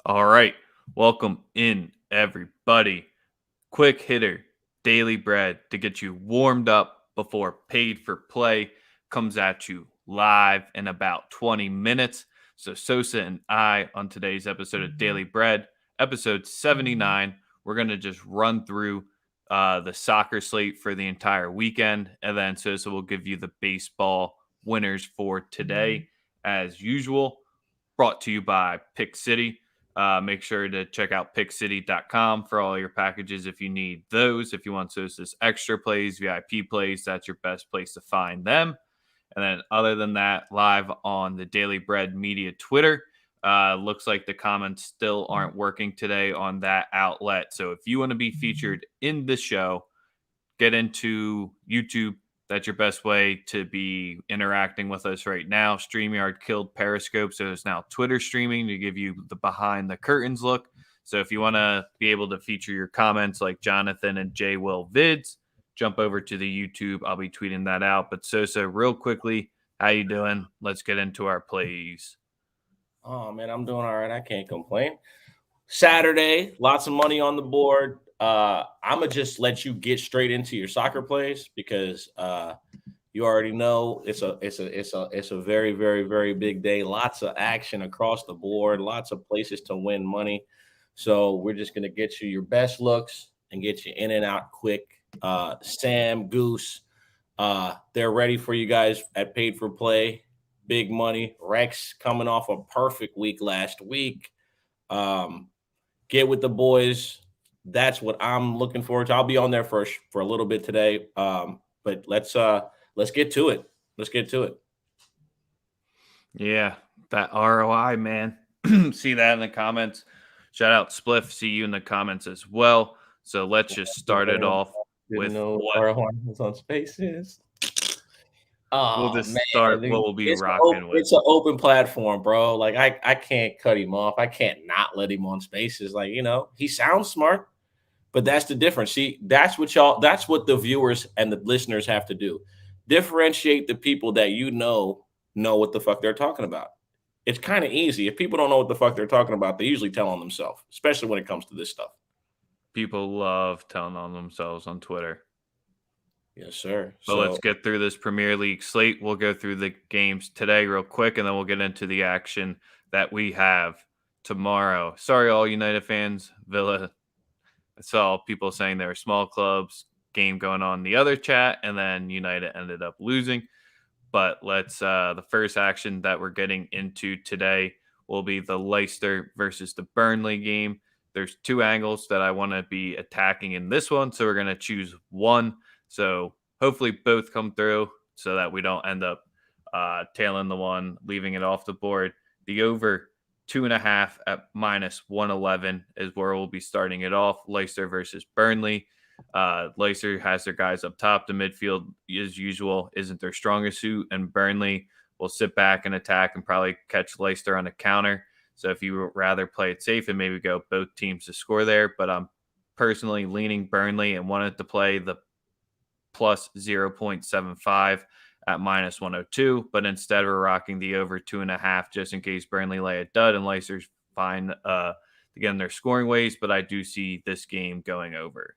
All right. Welcome in, everybody. Quick hitter, daily bread to get you warmed up before paid for play comes at you live in about 20 minutes. So, Sosa and I, on today's episode of Daily Bread, episode 79, we're going to just run through the soccer slate for the entire weekend. And then Sosa will give you the baseball winners for today, as usual, brought to you by Pick City. Make sure to check out pickcity.com for all your packages if you need those. If you want Sosa's extra plays, VIP plays, that's your best place to find them. And then, other than that, live on the Daily Bread Media Twitter. Looks like the comments still aren't working today on that outlet. So, if you want to be featured in the show, get into YouTube. That's your best way to be interacting with us right now. StreamYard killed Periscope, so it's now Twitter streaming to give you the behind the curtains look. So if you want to be able to feature your comments like Jonathan and J Will Vids, jump over to the YouTube. I'll be tweeting that out. But Sosa, real quickly, how you doing? Let's get into our plays. Oh man, I'm doing all right. I can't complain. Saturday, lots of money on the board. I'm gonna just let you get straight into your soccer plays because you already know it's a very very big day. Lots of action across the board. Lots of places to win money. So we're just gonna get you your best looks and get you in and out quick. Sam Goose, they're ready for you guys at Paid for Play. Big money. Rex coming off a perfect week last week. Um, get with the boys. That's what I'm looking forward to. I'll be on there for a little bit today. But let's get to it. Let's get to it. Yeah, that ROI, man. See that in the comments. Shout out Spliff. See you in the comments as well. So let's just start it off Didn't with know what ROI was on Spaces. we'll Oh just man, start what we'll be it's rocking with. it's an open platform, bro. Like I can't cut him off. I can't not let him on Spaces. Like he sounds smart, but that's the difference. See, that's what the viewers and the listeners have to do. Differentiate the people that know what the fuck they're talking about. It's kind of easy. If people don't know what the fuck they're talking about, they usually tell on themselves, especially when it comes to this stuff. People love telling on themselves on Twitter. Yes, sir. But let's So get through this Premier League slate. We'll go through the games today real quick, and then we'll get into the action that we have tomorrow. Sorry, all United fans. Villa, I saw people saying there were small clubs game going on in the other chat, and then United ended up losing. But let's the first action that we're getting into today will be the Leicester versus the Burnley game. There's two angles that I want to be attacking in this one, so we're going to choose one. So hopefully both come through so that we don't end up tailing the one, leaving it off the board. The over 2.5 at minus 111 is where we'll be starting it off. Leicester versus Burnley. Leicester has their guys up top. The midfield, as usual, isn't their strongest suit, and Burnley will sit back and attack and probably catch Leicester on a counter. So if you would rather play it safe and maybe go both teams to score there, but I'm personally leaning Burnley and wanted to play the plus 0.75 at minus 102, but instead we're rocking the over 2.5 just in case Burnley lay a dud and Leicester's fine again their scoring ways, but I do see this game going over.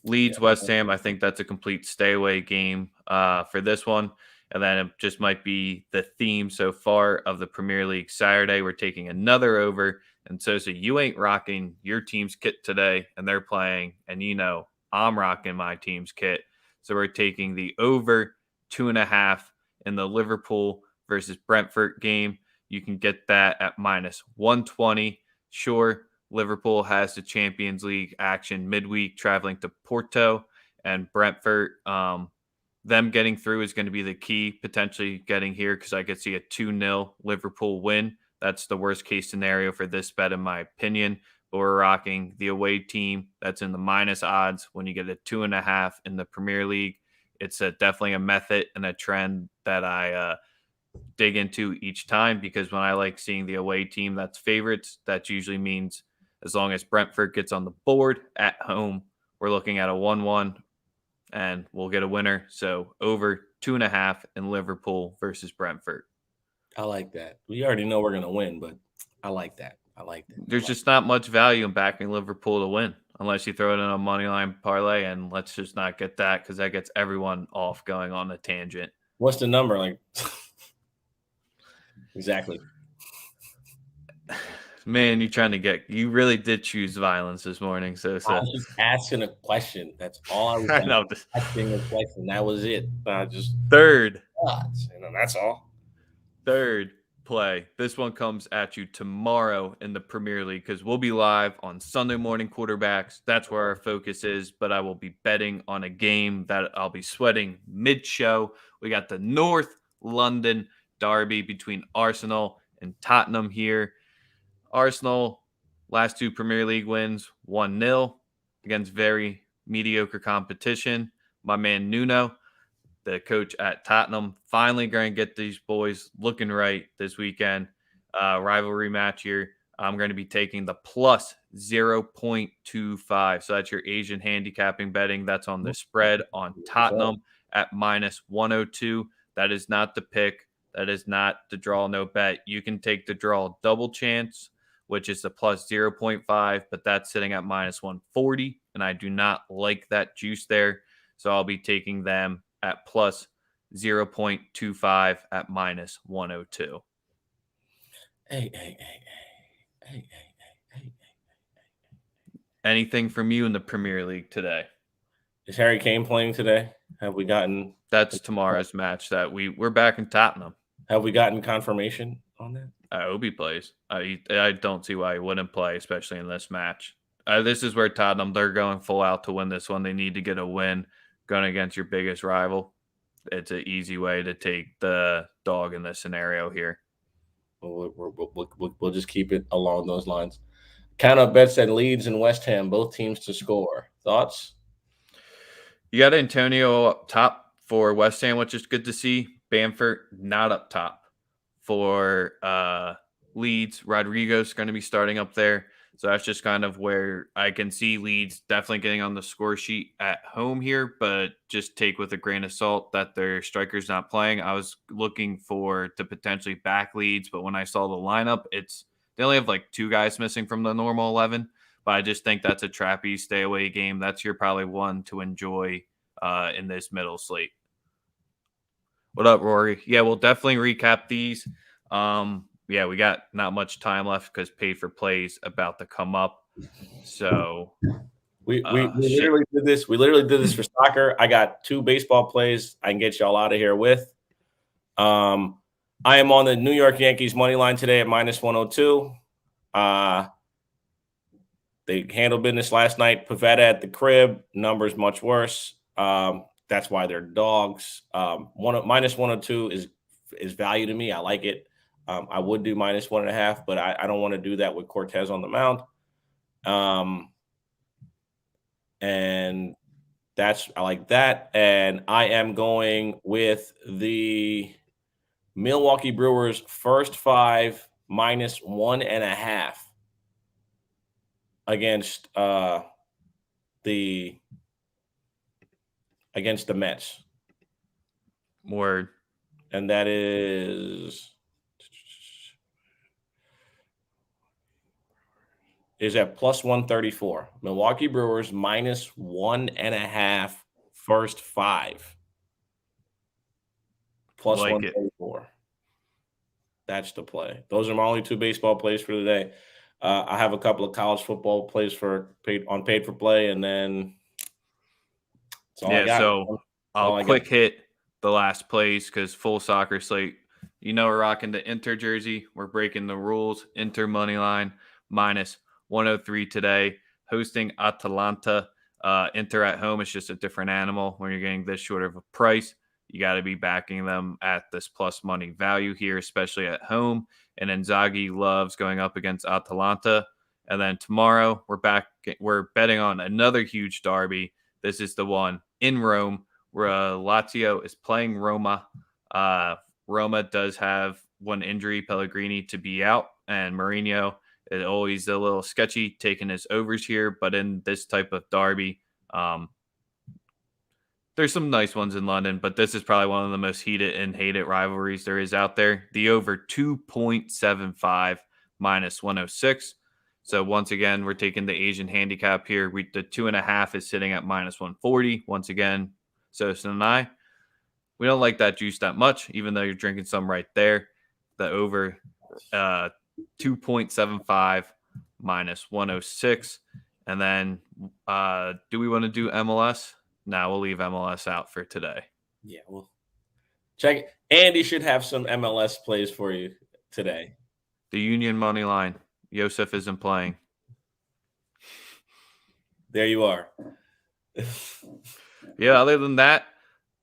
Leeds, West Ham, I think that's a complete stay away game for this one. And then it just might be the theme so far of the Premier League Saturday. We're taking another over. And so you ain't rocking your team's kit today, and they're playing. And I'm rocking my team's kit. So we're taking the over 2.5 in the Liverpool versus Brentford game. You can get that at minus 120. Sure, Liverpool has the Champions League action midweek traveling to Porto, and Brentford. Them getting through is going to be the key, potentially getting here, because I could see a 2-0 Liverpool win. That's the worst case scenario for this bet, in my opinion. But we're rocking the away team that's in the minus odds when you get a 2.5 in the Premier League. It's definitely a method and a trend that I dig into each time, because when I like seeing the away team that's favorites, that usually means as long as Brentford gets on the board at home, we're looking at a 1-1 and we'll get a winner. So over 2.5 in Liverpool versus Brentford. I like that. We already know we're gonna win, but I like that. I like that. There's just not much value in backing Liverpool to win unless you throw it in a money line parlay, and let's just not get that because that gets everyone off going on a tangent. What's the number? Like exactly. Man, you really did choose violence this morning, I Sosa. was just asking a question. That's all I was I doing. know. Asking a question. That was it. I just Third that's all. Third play. This one comes at you tomorrow in the Premier League because we'll be live on Sunday morning quarterbacks. That's where our focus is. But I will be betting on a game that I'll be sweating mid show. We got the North London derby between Arsenal and Tottenham here. Arsenal, last two Premier League wins, 1-0 against very mediocre competition. My man Nuno, the coach at Tottenham, finally going to get these boys looking right this weekend. Rivalry match here. I'm going to be taking the plus 0.25. So that's your Asian handicapping betting. That's on the spread on Tottenham at minus 102. That is not the pick. That is not the draw no bet. You can take the draw double chance, which is the plus 0.5, but that's sitting at minus 140. And I do not like that juice there. So I'll be taking them at plus 0.25 at minus 102. Hey. Anything from you in the Premier League today? Is Harry Kane playing today? Have we gotten That's tomorrow's match that we're back in Tottenham. confirmation on that? I hope he plays. I don't see why he wouldn't play, especially in this match. This is where Tottenham, they're going full out to win this one. They need to get a win going against your biggest rival. It's an easy way to take the dog in this scenario here. We'll just keep it along those lines. Count up bets at Leeds and West Ham, both teams to score. Thoughts? You got Antonio up top for West Ham, which is good to see. Bamford not up top for Leeds. Rodrigo's going to be starting up there. So that's just kind of where I can see Leeds definitely getting on the score sheet at home here, but just take with a grain of salt that their striker's not playing. I was looking to potentially back Leeds, but when I saw the lineup, they only have like two guys missing from the normal 11. But I just think that's a trappy stay away game. That's your probably one to enjoy in this middle slate. What up, Rory? Yeah, we'll definitely recap these. Yeah, we got not much time left because paid for plays about to come up. So we literally did this. We literally did this for soccer. I got two baseball plays I can get y'all out of here with. I am on the New York Yankees money line today at minus 102. They handled business last night. Pavetta at the crib. Numbers much worse. That's why they're dogs. Minus 102 is value to me. I like it. I would do minus 1.5, but I don't want to do that with Cortez on the mound. And I like that. And I am going with the Milwaukee Brewers first five minus 1.5 against the Mets. Word. And that is at plus 134. Milwaukee Brewers minus 1.5 first five. Plus like 134. It. That's the play. Those are my only two baseball plays for today. I have a couple of college football plays paid for play, and then that's all I got. So I'll quick hit the last plays because full soccer slate. We're rocking the Inter jersey. We're breaking the rules. Inter money line minus 103 today. Hosting Atalanta. Inter at home is just a different animal when you're getting this short of a price. You got to be backing them at this plus money value here, especially at home. And Inzaghi loves going up against Atalanta. And then tomorrow we're betting on another huge derby. This is the one in Rome where Lazio is playing Roma. Roma does have one injury, Pellegrini, to be out, and Mourinho is always a little sketchy taking his overs here. But in this type of derby, there's some nice ones in London, but this is probably one of the most heated and hated rivalries there is out there. The over 2.75 minus 106. So once again, we're taking the Asian handicap here. The 2.5 is sitting at minus 140. Once again, Sosa and I, we don't like that juice that much, even though you're drinking some right there. The over 2.75 minus 106. And then do we want to do MLS? No, we'll leave MLS out for today. Yeah, well, check it. Andy should have some MLS plays for you today. The Union money line. Yosef isn't playing. There you are. Yeah, other than that,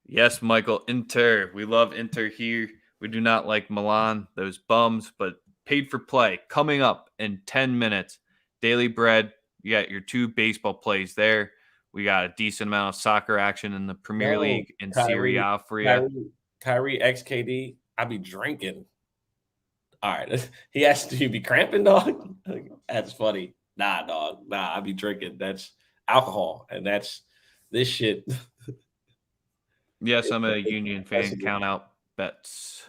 yes, Michael, Inter. We love Inter here. We do not like Milan, those bums, but paid for play coming up in 10 minutes. Daily Bread, you got your 2 baseball plays there. We got a decent amount of soccer action in the Premier League and Serie A for you. Kyrie XKD, I be drinking. All right. He asked, do you be cramping, dog? That's funny. Nah, dog. Nah, I be drinking. That's alcohol. And that's this shit. Yes, I'm a Union fan. Count out bets.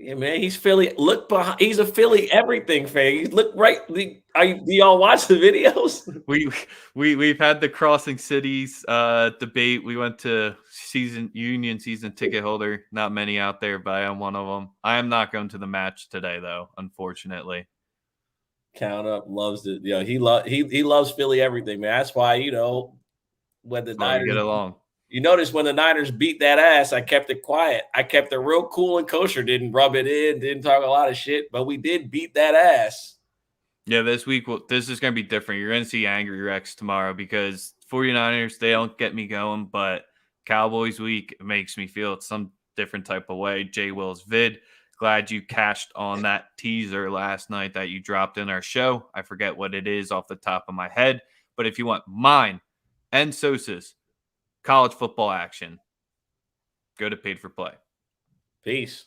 Yeah, man, he's Philly. Look behind. He's a Philly everything fan. You look right. Do y'all watch the videos? We've had the Crossing Cities debate. We went to Union season ticket holder. Not many out there, but I am one of them. I am not going to the match today, though. Unfortunately. Count up loves it. Yeah, he loves Philly everything, man. That's why when the Niners get along. You notice when the Niners beat that ass, I kept it quiet. I kept it real cool and kosher. Didn't rub it in. Didn't talk a lot of shit. But we did beat that ass. Yeah, this week, this is going to be different. You're going to see Angry Rex tomorrow because 49ers, they don't get me going. But Cowboys week makes me feel some different type of way. J. Will's vid. Glad you cashed on that teaser last night that you dropped in our show. I forget what it is off the top of my head. But if you want mine and Sosa's college football action, go to Paid for Play. Peace.